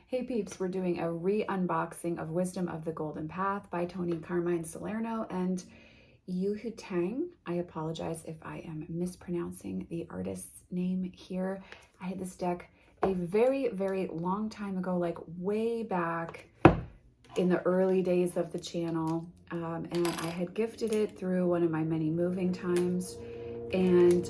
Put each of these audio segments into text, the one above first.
Hey peeps, we're doing a re-unboxing of Wisdom of the Golden Path by Toni Carmine Salerno and Yuhu Tang. I apologize if I am mispronouncing the artist's name here. I had this deck a very, very long time ago, like way back in the early days of the channel. And I had gifted it through one of my many moving times. And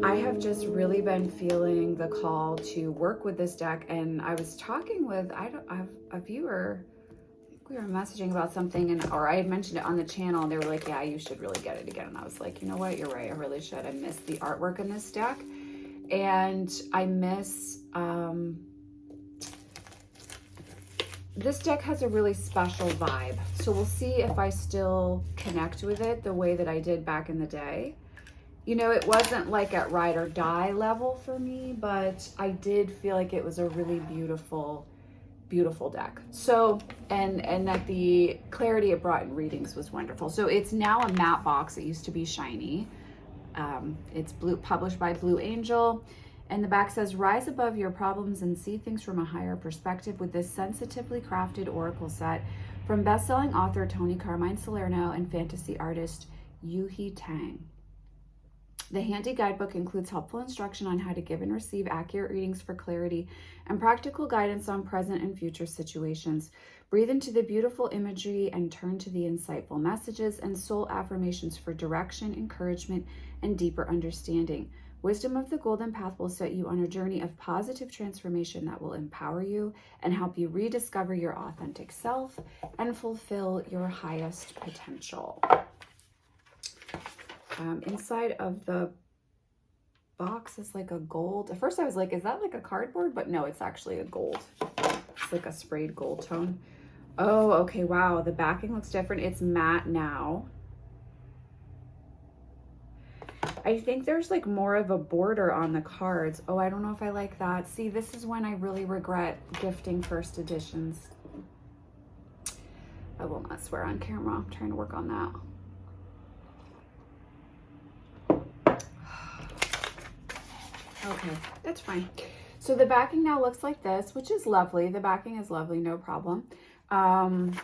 I have just really been feeling the call to work with this deck, and I was talking with a viewer. I think we were messaging about something, or I had mentioned it on the channel, and they were like, "Yeah, you should really get it again." And I was like, "You know what? You're right. I really should. I miss the artwork in this deck, and I miss." This deck has a really special vibe, so we'll see if I still connect with it the way that I did back in the day. You know, it wasn't like at ride or die level for me, but I did feel like it was a really beautiful, beautiful deck. So, and that the clarity it brought in readings was wonderful. So it's now a matte box. It used to be shiny. It's published by Blue Angel. And the back says, rise above your problems and see things from a higher perspective with this sensitively crafted oracle set from best-selling author Toni Carmine Salerno and fantasy artist Yuhi Tang. The handy guidebook includes helpful instruction on how to give and receive accurate readings for clarity and practical guidance on present and future situations. Breathe into the beautiful imagery and turn to the insightful messages and soul affirmations for direction, encouragement, and deeper understanding. Wisdom of the Golden Path will set you on a journey of positive transformation that will empower you and help you rediscover your authentic self and fulfill your highest potential. Inside of the box is like a gold. At first I was like, is that like a cardboard? But no, it's actually a gold. It's like a sprayed gold tone. Oh, okay, wow. The backing looks different. It's matte now. I think there's like more of a border on the cards. Oh, I don't know if I like that. See, this is when I really regret gifting first editions. I will not swear on camera. I'm trying to work on that. Okay, that's fine. So the backing now looks like this, which is lovely. The backing is lovely, no problem. And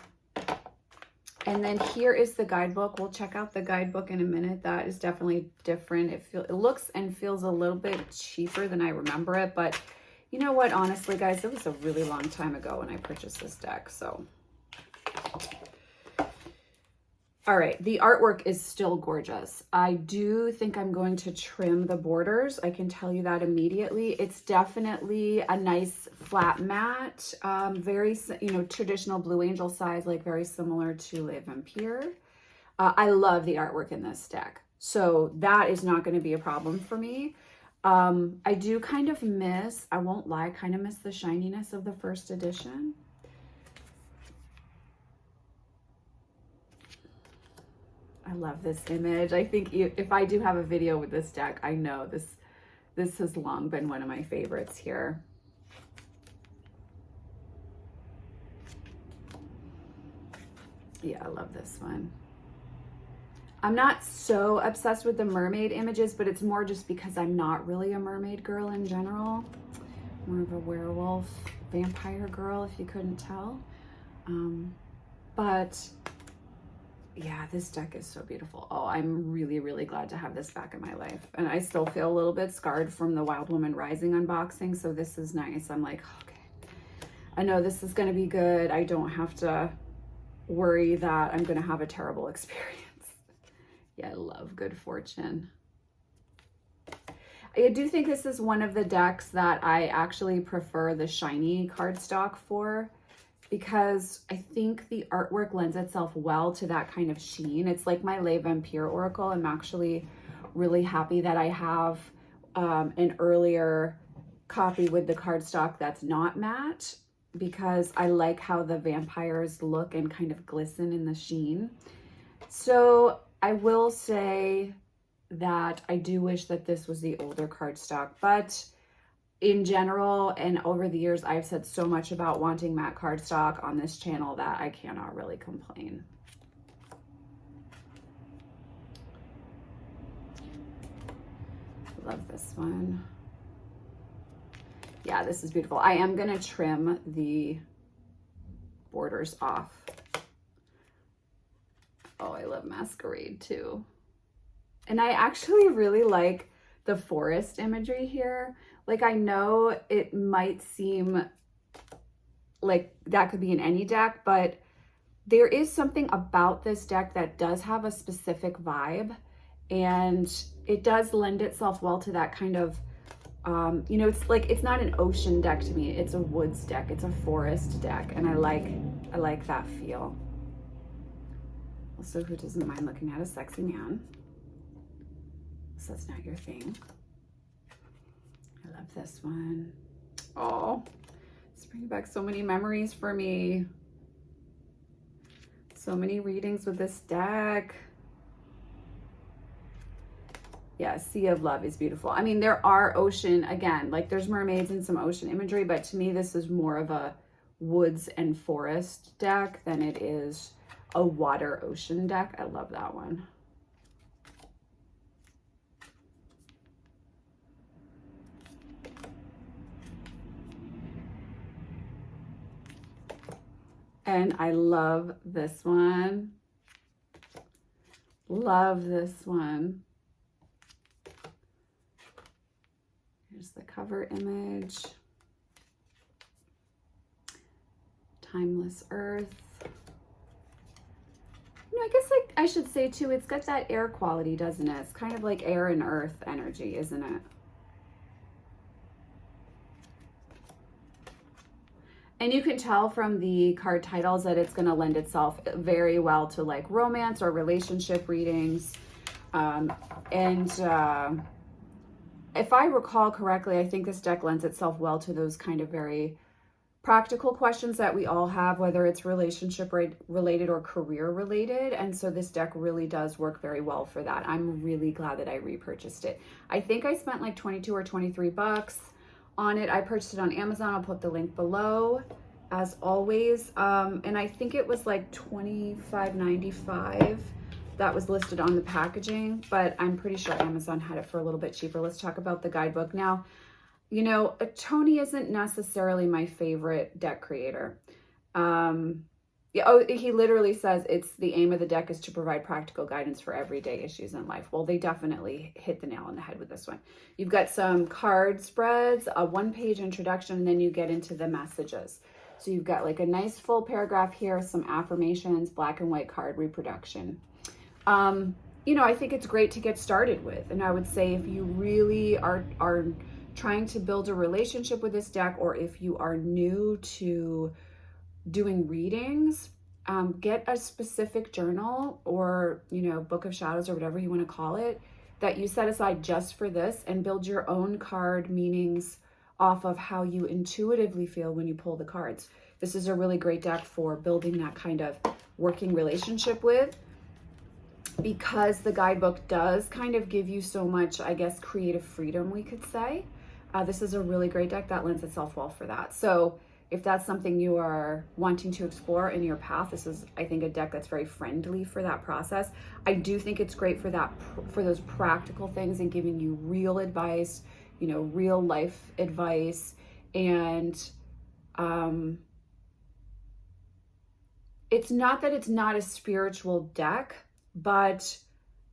then here is the guidebook. We'll check out the guidebook in a minute. That is definitely different. It looks and feels a little bit cheaper than I remember it, but you know what? Honestly, guys, it was a really long time ago when I purchased this deck, so. All right, the artwork is still gorgeous. I do think I'm going to trim the borders. I can tell you that immediately. It's definitely a nice flat matte, very, traditional Blue Angel size, like very similar to Le Vampire. I love the artwork in this deck, so that is not going to be a problem for me. I do kind of miss, I won't lie, kind of miss the shininess of the first edition. I love this image. I think if I do have a video with this deck, I know this has long been one of my favorites here. Yeah, I love this one. I'm not so obsessed with the mermaid images, but it's more just because I'm not really a mermaid girl in general. More of a werewolf, vampire girl, if you couldn't tell. But yeah, this deck is so beautiful. Oh, I'm really, really glad to have this back in my life. And I still feel a little bit scarred from the Wild Woman Rising unboxing, so this is nice. I'm like, okay, I know this is gonna be good. I don't have to worry that I'm gonna have a terrible experience. Yeah, I love Good Fortune. I do think this is one of the decks that I actually prefer the shiny cardstock for, because I think the artwork lends itself well to that kind of sheen. It's like my Le Vampire Oracle. I'm actually really happy that I have an earlier copy with the cardstock that's not matte, because I like how the vampires look and kind of glisten in the sheen. So I will say that I do wish that this was the older cardstock, but in general, and over the years, I've said so much about wanting matte cardstock on this channel that I cannot really complain. Love this one. Yeah, this is beautiful. I am going to trim the borders off. Oh, I love Masquerade too. And I actually really like the forest imagery here. Like, I know it might seem like that could be in any deck, but there is something about this deck that does have a specific vibe, and it does lend itself well to that kind of, you know, it's like, it's not an ocean deck to me. It's a woods deck. It's a forest deck. And I like that feel. Also, who doesn't mind looking at a sexy man? So that's not your thing. I love this one. Oh, it's bringing back so many memories for me. So many readings with this deck. Yeah, Sea of Love is beautiful. I mean, there are ocean, again, like there's mermaids and some ocean imagery, but to me, this is more of a woods and forest deck than it is a water ocean deck. I love that one. And I love this one. Love this one. Here's the cover image. Timeless Earth. You know, I guess like I should say too, it's got that air quality, doesn't it? It's kind of like air and earth energy, isn't it? And you can tell from the card titles that it's going to lend itself very well to like romance or relationship readings. If I recall correctly, I think this deck lends itself well to those kind of very practical questions that we all have, whether it's relationship related or career related. And so this deck really does work very well for that. I'm really glad that I repurchased it. I think I spent like 22 or 23 bucks on it. I purchased it on Amazon. I'll put the link below as always. And I think it was like $25.95 that was listed on the packaging, but I'm pretty sure Amazon had it for a little bit cheaper. Let's talk about the guidebook now. You know, Tony isn't necessarily my favorite deck creator. Yeah, oh, he literally says it's the aim of the deck is to provide practical guidance for everyday issues in life. Well, they definitely hit the nail on the head with this one. You've got some card spreads, a one-page introduction, and then you get into the messages. So you've got like a nice full paragraph here, some affirmations, black and white card reproduction. You know, I think it's great to get started with. And I would say if you really are trying to build a relationship with this deck, or if you are new to doing readings, get a specific journal or, you know, book of shadows or whatever you want to call it that you set aside just for this, and build your own card meanings off of how you intuitively feel when you pull the cards. This is a really great deck for building that kind of working relationship with, because the guidebook does kind of give you so much, I guess, creative freedom, we could say. This is a really great deck that lends itself well for that. So if that's something you are wanting to explore in your path, this is, I think, a deck that's very friendly for that process. I do think it's great for that, for those practical things and giving you real advice, you know, real life advice. And it's not that it's not a spiritual deck, but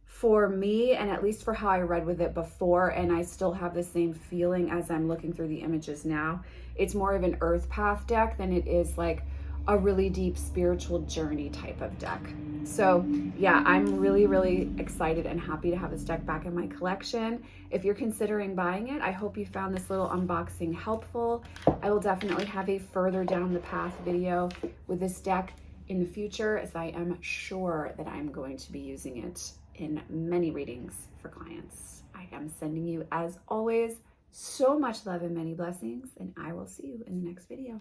for me, and at least for how I read with it before, and I still have the same feeling as I'm looking through the images now, it's more of an earth path deck than it is like a really deep spiritual journey type of deck. So yeah, I'm really, really excited and happy to have this deck back in my collection. If you're considering buying it, I hope you found this little unboxing helpful. I will definitely have a further down the path video with this deck in the future, as I am sure that I'm going to be using it in many readings for clients. I am sending you, as always, so much love and many blessings, and I will see you in the next video.